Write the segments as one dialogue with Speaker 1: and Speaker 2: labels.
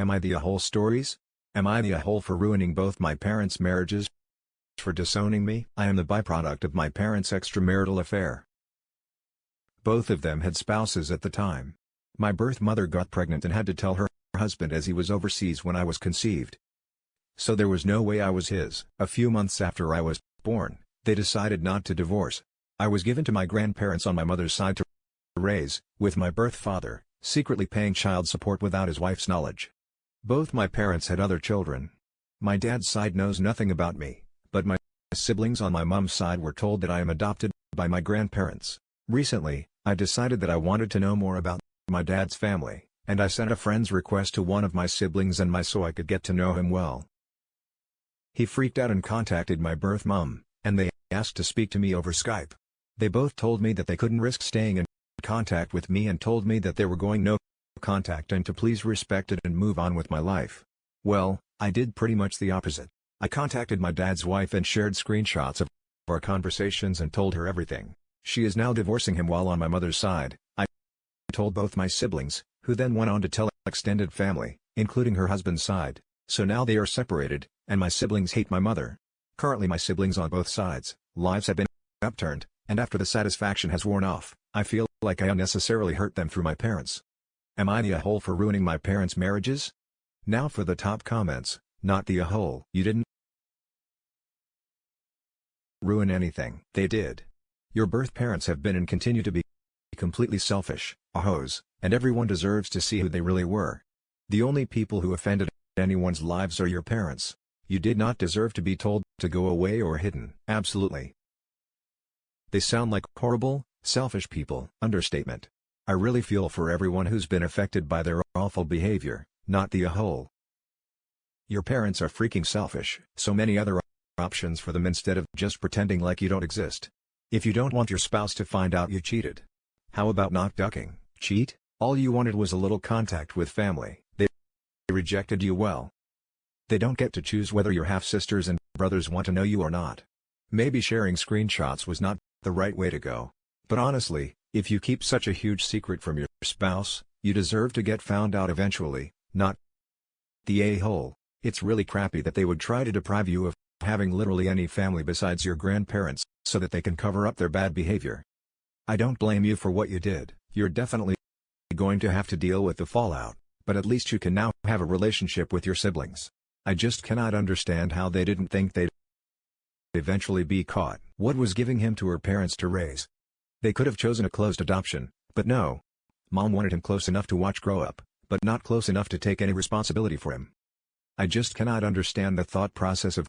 Speaker 1: Am I the a-hole stories? Am I the a-hole for ruining both my parents' marriages? For disowning me? I am the byproduct of my parents' extramarital affair. Both of them had spouses at the time. My birth mother got pregnant and had to tell her husband as he was overseas when I was conceived. So there was no way I was his. A few months after I was born, they decided not to divorce. I was given to my grandparents on my mother's side to raise, with my birth father, secretly paying child support without his wife's knowledge. Both my parents had other children. My dad's side knows nothing about me, but my siblings on my mom's side were told that I am adopted by my grandparents. Recently, I decided that I wanted to know more about my dad's family, and I sent a friend's request to one of my siblings and so I could get to know him well. He freaked out and contacted my birth mom, and they asked to speak to me over Skype. They both told me that they couldn't risk staying in contact with me and told me that they were going no contact and to please respect it and move on with my life. Well, I did pretty much the opposite. I contacted my dad's wife and shared screenshots of our conversations and told her everything. She is now divorcing him while on my mother's side. I told both my siblings, who then went on to tell extended family, including her husband's side. So now they are separated, and my siblings hate my mother. Currently my siblings on both sides, lives have been upturned, and after the satisfaction has worn off, I feel like I unnecessarily hurt them through my parents. Am I the a-hole for ruining my parents' marriages? Now for the top comments, not the a-hole. You didn't ruin anything. They did. Your birth parents have been and continue to be completely selfish, a-hoes, and everyone deserves to see who they really were. The only people who offended anyone's lives are your parents. You did not deserve to be told to go away or hidden. Absolutely. They sound like horrible, selfish people. Understatement. I really feel for everyone who's been affected by their awful behavior, not the a-hole. Your parents are freaking selfish. So many other options for them instead of just pretending like you don't exist. If you don't want your spouse to find out you cheated, how about not ducking? Cheat? All you wanted was a little contact with family. They rejected you. Well, they don't get to choose whether your half-sisters and brothers want to know you or not. Maybe sharing screenshots was not the right way to go. But honestly, if you keep such a huge secret from your spouse, you deserve to get found out eventually, not the a-hole. It's really crappy that they would try to deprive you of having literally any family besides your grandparents, so that they can cover up their bad behavior. I don't blame you for what you did. You're definitely going to have to deal with the fallout, but at least you can now have a relationship with your siblings. I just cannot understand how they didn't think they'd eventually be caught. What was giving him to her parents to raise? They could have chosen a closed adoption, but no. Mom wanted him close enough to watch grow up, but not close enough to take any responsibility for him. I just cannot understand the thought process of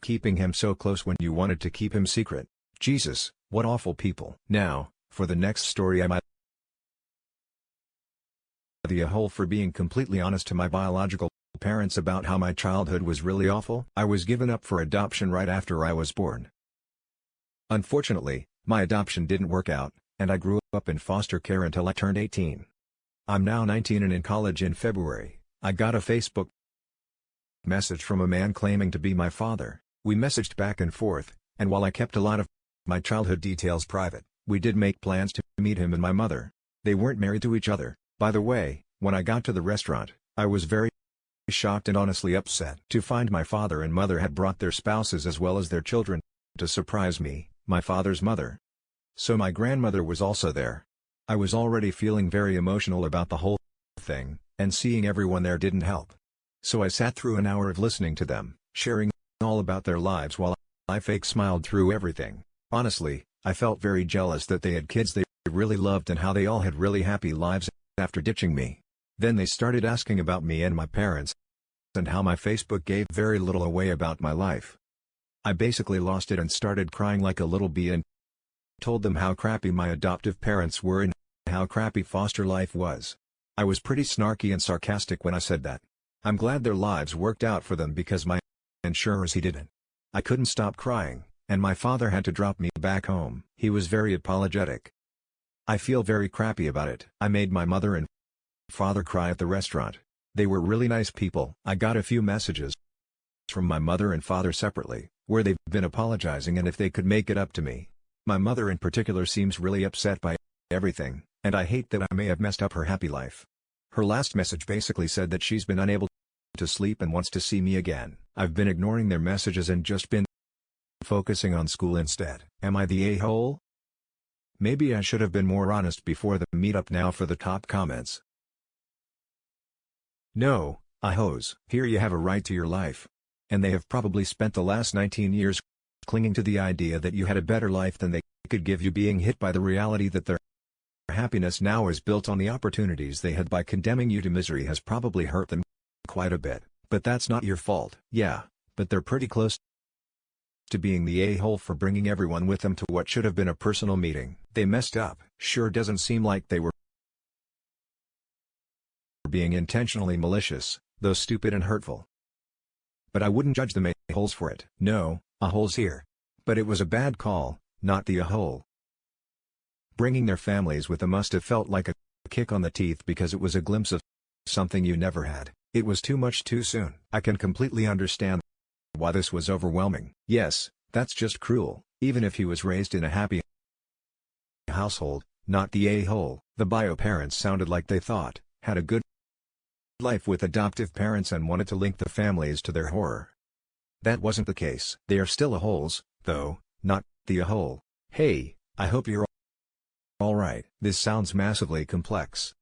Speaker 1: keeping him so close when you wanted to keep him secret. Jesus, what awful people. Now, for the next story, I might the a-hole for being completely honest to my biological parents about how my childhood was really awful. I was given up for adoption right after I was born. Unfortunately, my adoption didn't work out, and I grew up in foster care until I turned 18. I'm now 19 and in college. In February, I got a Facebook message from a man claiming to be my father. We messaged back and forth, and while I kept a lot of my childhood details private, we did make plans to meet him and my mother. They weren't married to each other. By the way, when I got to the restaurant, I was very shocked and honestly upset to find my father and mother had brought their spouses as well as their children to surprise me, my father's mother. So my grandmother was also there. I was already feeling very emotional about the whole thing, and seeing everyone there didn't help. So I sat through an hour of listening to them, sharing all about their lives while I fake smiled through everything. Honestly, I felt very jealous that they had kids they really loved and how they all had really happy lives after ditching me. Then they started asking about me and my parents, and how my Facebook gave very little away about my life. I basically lost it and started crying like a little bee and told them how crappy my adoptive parents were and how crappy foster life was. I was pretty snarky and sarcastic when I said that. I'm glad their lives worked out for them because my insurers he didn't. I couldn't stop crying, and my father had to drop me back home. He was very apologetic. I feel very crappy about it. I made my mother and father cry at the restaurant. They were really nice people. I got a few messages from my mother and father separately, where they've been apologizing and if they could make it up to me. My mother in particular seems really upset by everything, and I hate that I may have messed up her happy life. Her last message basically said that she's been unable to sleep and wants to see me again. I've been ignoring their messages and just been focusing on school instead. Am I the a-hole? Maybe I should have been more honest before the meetup. Now for the top comments. No, a-hose. Here you have a right to your life. And they have probably spent the last 19 years clinging to the idea that you had a better life than they could give you, being hit by the reality that their happiness now is built on the opportunities they had. By condemning you to misery has probably hurt them quite a bit, but that's not your fault. Yeah, but they're pretty close to being the a-hole for bringing everyone with them to what should have been a personal meeting. They messed up. Sure doesn't seem like they were being intentionally malicious, though stupid and hurtful. But I wouldn't judge them a-holes for it. No, a-holes here. But it was a bad call, not the a-hole. Bringing their families with them must have felt like a kick on the teeth, because it was a glimpse of something you never had. It was too much too soon. I can completely understand why this was overwhelming. Yes, that's just cruel, even if he was raised in a happy household, not the a-hole. The bio parents sounded like they thought, had a good life with adoptive parents and wanted to link the families to their horror. That wasn't the case. They are still a-holes, though, not the a-hole. Hey, I hope you're alright. This sounds massively complex.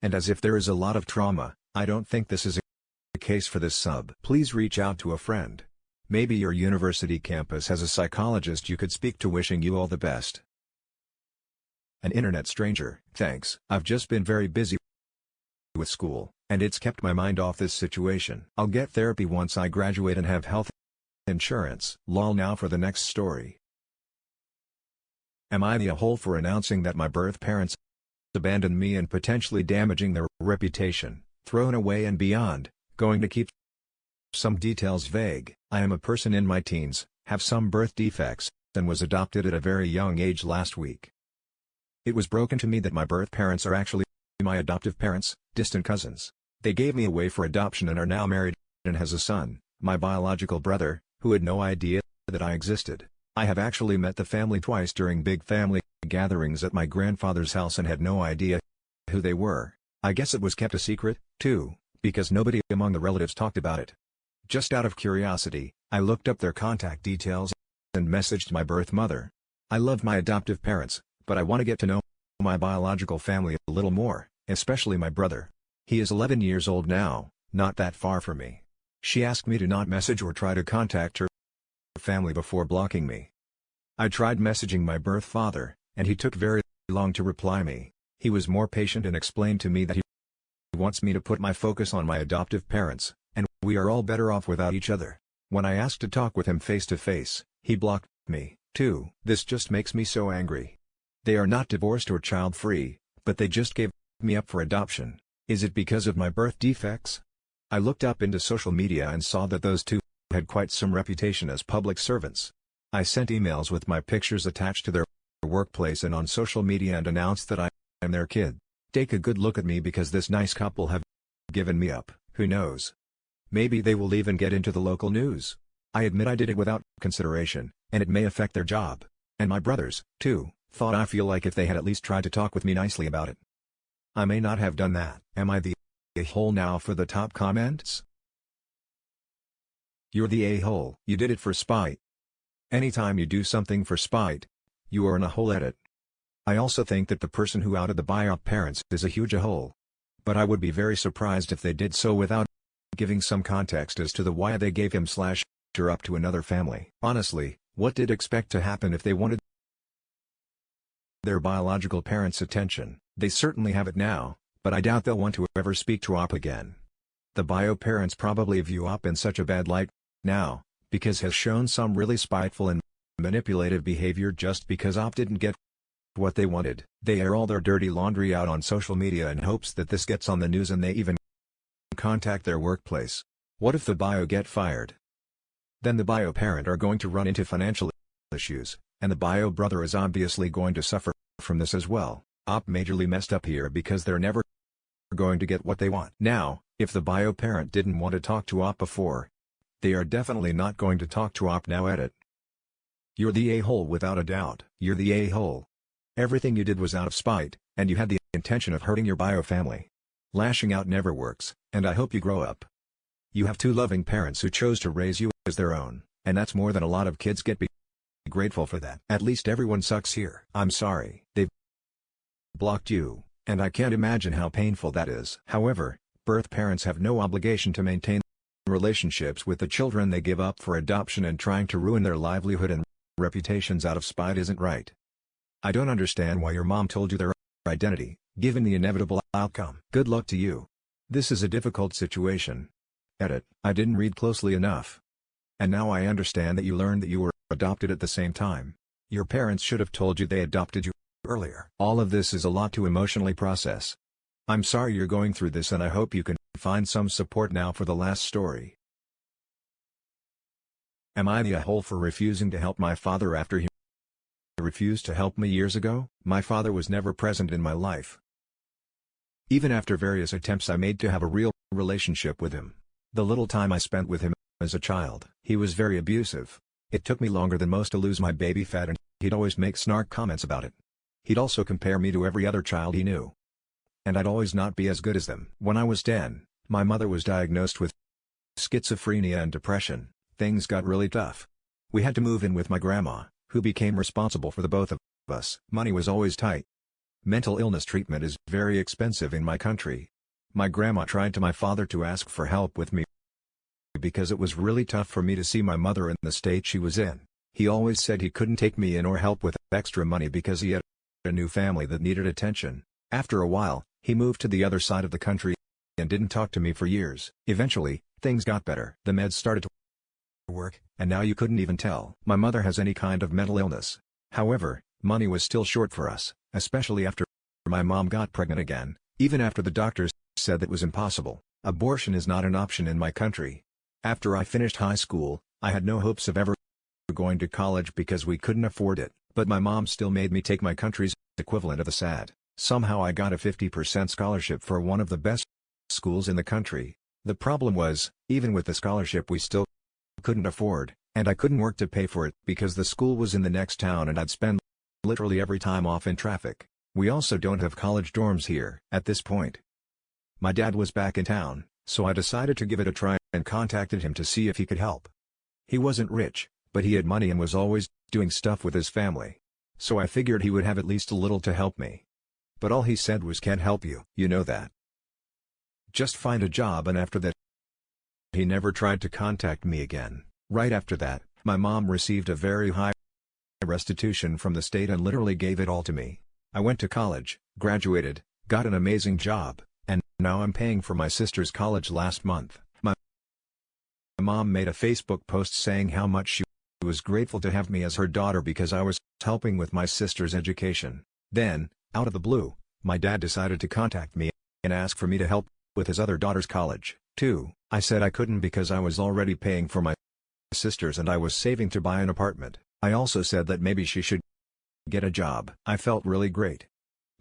Speaker 1: And as if there is a lot of trauma, I don't think this is a case for this sub. Please reach out to a friend. Maybe your university campus has a psychologist you could speak to. Wishing you all the best. An internet stranger. Thanks. I've just been very busy with school, and it's kept my mind off this situation. I'll get therapy once I graduate and have health insurance. Lol. Now for the next story. Am I the a-hole for announcing that my birth parents abandoned me and potentially damaging their reputation, thrown away and beyond, going to keep some details vague? I am a person in my teens, have some birth defects, and was adopted at a very young age last week. It was broken to me that my birth parents are actually my adoptive parents, distant cousins. They gave me away for adoption and are now married and has a son, my biological brother, who had no idea that I existed. I have actually met the family twice during big family gatherings at my grandfather's house and had no idea who they were. I guess it was kept a secret, too, because nobody among the relatives talked about it. Just out of curiosity, I looked up their contact details and messaged my birth mother. I love my adoptive parents, but I want to get to know my biological family a little more, especially my brother. He is 11 years old now, not that far from me. She asked me to not message or try to contact her family before blocking me. I tried messaging my birth father, and he took very long to reply me. He was more patient and explained to me that he wants me to put my focus on my adoptive parents, and we are all better off without each other. When I asked to talk with him face to face, he blocked me, too. This just makes me so angry. They are not divorced or child-free, but they just gave me up for adoption. Is it because of my birth defects? I looked up into social media and saw that those two had quite some reputation as public servants. I sent emails with my pictures attached to their workplace and on social media and announced that I am their kid. Take a good look at me because this nice couple have given me up. Who knows? Maybe they will even get into the local news. I admit I did it without consideration, and it may affect their job. And my brothers, too, thought. I feel like if they had at least tried to talk with me nicely about it. I may not have done that. Am I the a-hole? Now for the top comments. You're the a-hole. You did it for spite. Anytime you do something for spite, you are in a hole at it. I also think that the person who outed the biop parents is a huge a-hole. But I would be very surprised if they did so without giving some context as to the why they gave him/her up to another family. Honestly, what did expect to happen if they wanted their biological parents' attention? They certainly have it now, but I doubt they'll want to ever speak to Op again. The bio parents probably view Op in such a bad light now, because has shown some really spiteful and manipulative behavior just because Op didn't get what they wanted. They air all their dirty laundry out on social media in hopes that this gets on the news and they even contact their workplace. What if the bio get fired? Then the bio parent are going to run into financial issues, and the bio brother is obviously going to suffer from this as well. Op majorly messed up here because they're never going to get what they want. Now, if the bio parent didn't want to talk to Op before, they are definitely not going to talk to Op now. Edit. You're the a-hole without a doubt. You're the a-hole. Everything you did was out of spite, and you had the intention of hurting your bio family. Lashing out never works, and I hope you grow up. You have two loving parents who chose to raise you as their own, and that's more than a lot of kids get. Be grateful for that. At least everyone sucks here. I'm sorry. They've blocked you, and I can't imagine how painful that is. However, birth parents have no obligation to maintain relationships with the children they give up for adoption, and trying to ruin their livelihood and reputations out of spite isn't right. I don't understand why your mom told you their identity, given the inevitable outcome. Good luck to you. This is a difficult situation. Edit. I didn't read closely enough. And now I understand that you learned that you were adopted at the same time. Your parents should have told you they adopted you earlier. All of this is a lot to emotionally process. I'm sorry you're going through this, and I hope you can find some support now. For the last story. Am I the a-hole for refusing to help my father after he refused to help me years ago? My father was never present in my life. Even after various attempts I made to have a real relationship with him. The little time I spent with him as a child, he was very abusive. It took me longer than most to lose my baby fat, and he'd always make snark comments about it. He'd also compare me to every other child he knew. And I'd always not be as good as them. When I was 10, my mother was diagnosed with schizophrenia and depression. Things got really tough. We had to move in with my grandma, who became responsible for the both of us. Money was always tight. Mental illness treatment is very expensive in my country. My grandma tried to my father to ask for help with me because it was really tough for me to see my mother in the state she was in. He always said he couldn't take me in or help with extra money because he had a new family that needed attention. After a while, he moved to the other side of the country and didn't talk to me for years. Eventually, things got better. The meds started to work, and now you couldn't even tell my mother has any kind of mental illness. However, money was still short for us, especially after my mom got pregnant again, even after the doctors said that was impossible. Abortion is not an option in my country. After I finished high school, I had no hopes of ever going to college because we couldn't afford it, but my mom still made me take my country's equivalent of a SAT. Somehow I got a 50% scholarship for one of the best schools in the country. The problem was, even with the scholarship we still couldn't afford, and I couldn't work to pay for it because the school was in the next town and I'd spend literally every time off in traffic. We also don't have college dorms here. At this point, my dad was back in town, so I decided to give it a try and contacted him to see if he could help. He wasn't rich, but he had money and was always doing stuff with his family. So I figured he would have at least a little to help me. But all he said was, "Can't help you. You know that. Just find a job," and after that, he never tried to contact me again. Right after that, my mom received a very high restitution from the state and literally gave it all to me. I went to college, graduated, got an amazing job, and now I'm paying for my sister's college. Last month, my mom made a Facebook post saying how much she was grateful to have me as her daughter because I was helping with my sister's education. Then, out of the blue, my dad decided to contact me and ask for me to help with his other daughter's college, too. I said I couldn't because I was already paying for my sister's and I was saving to buy an apartment. I also said that maybe she should get a job. I felt really great.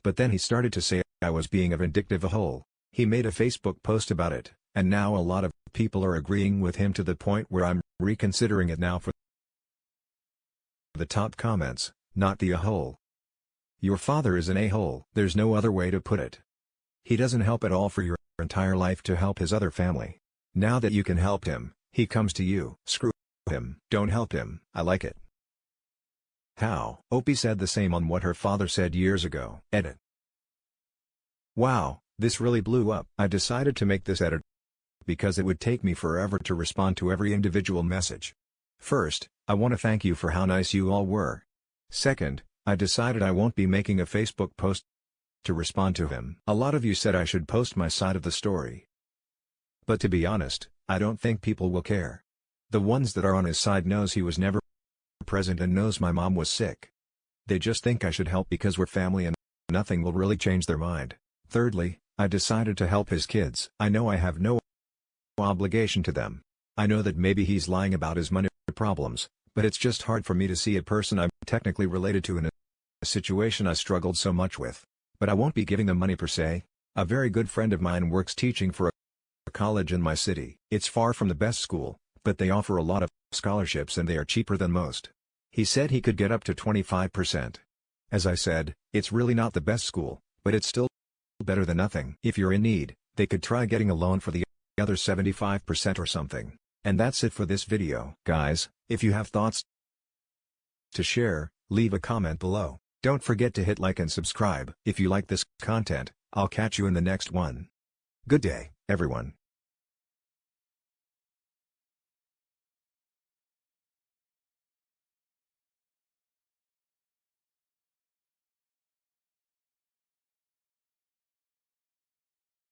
Speaker 1: But then he started to say I was being a vindictive a-hole. He made a Facebook post about it, and now a lot of people are agreeing with him to the point where I'm reconsidering it now. For the top comments, not the a-hole. Your father is an a-hole. There's no other way to put it. He doesn't help at all for your entire life to help his other family. Now that you can help him, he comes to you. Screw him. Don't help him. I like it. How? Opie said the same on what her father said years ago. Edit. Wow, this really blew up. I decided to make this edit because it would take me forever to respond to every individual message. First, I want to thank you for how nice you all were. Second, I decided I won't be making a Facebook post to respond to him. A lot of you said I should post my side of the story. But to be honest, I don't think people will care. The ones that are on his side knows he was never present and knows my mom was sick. They just think I should help because we're family and nothing will really change their mind. Thirdly, I decided to help his kids. I know I have no obligation to them. I know that maybe he's lying about his money problems, but it's just hard for me to see a person I'm technically related to in a situation I struggled so much with. But I won't be giving them money per se. A very good friend of mine works teaching for a college in my city. It's far from the best school, but they offer a lot of scholarships and they are cheaper than most. He said he could get up to 25%. As I said, it's really not the best school, but it's still better than nothing. If you're in need, they could try getting a loan for the other 75% or something. And that's it for this video. Guys, if you have thoughts to share, leave a comment below. Don't forget to hit like and subscribe. If you like this content, I'll catch you in the next one. Good day, everyone.